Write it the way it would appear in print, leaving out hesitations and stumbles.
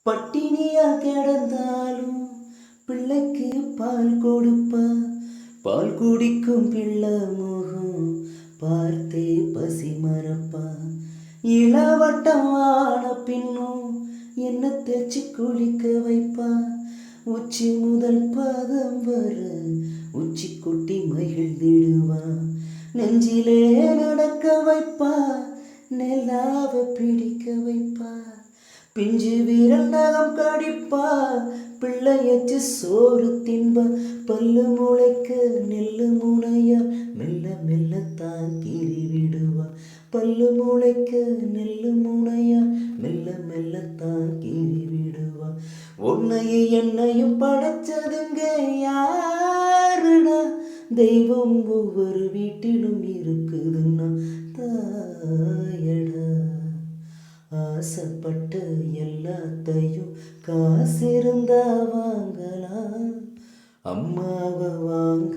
பட்டினியா கிடந்தாலும் பிள்ளைக்கு பால் கொடுப்பா. பால் குடிக்கும் பிள்ளை முகம் பார்த்தே பசி மறப்பா. இளவட்டம் ஆன பின்னும் என்ன தேய்ச்சி குளிக்க வைப்பா. உச்சி முதல் பாதம் வர உச்சி கொட்டி மகிழ்ந்திடுவா. நெஞ்சிலே நடக்க வைப்பா, நெல்லாவ பிடிக்க வைப்பா. பிஞ்சு வீரல் நகம் கடிப்பா, பிள்ளையச்சு சோறு தின்பா. பல்லு முளைக்க நெல்லு முனையா மெல்ல மெல்லத்தான் கீறி விடுவா. பல்லு முளைக்க நெல்லு முனையா மெல்ல மெல்லத்தான் கீறி விடுவா. உன்னையும் என்னையும் படைச்சதுங்க யாருடா? தெய்வம் ஒவ்வொரு வீட்டிலும் இருக்குதுன்னா தாயடா. ஆசைப்பட்ட எல்லாத்தையும் காசிருந்தா வாங்கலாம், அம்மாவை வாங்க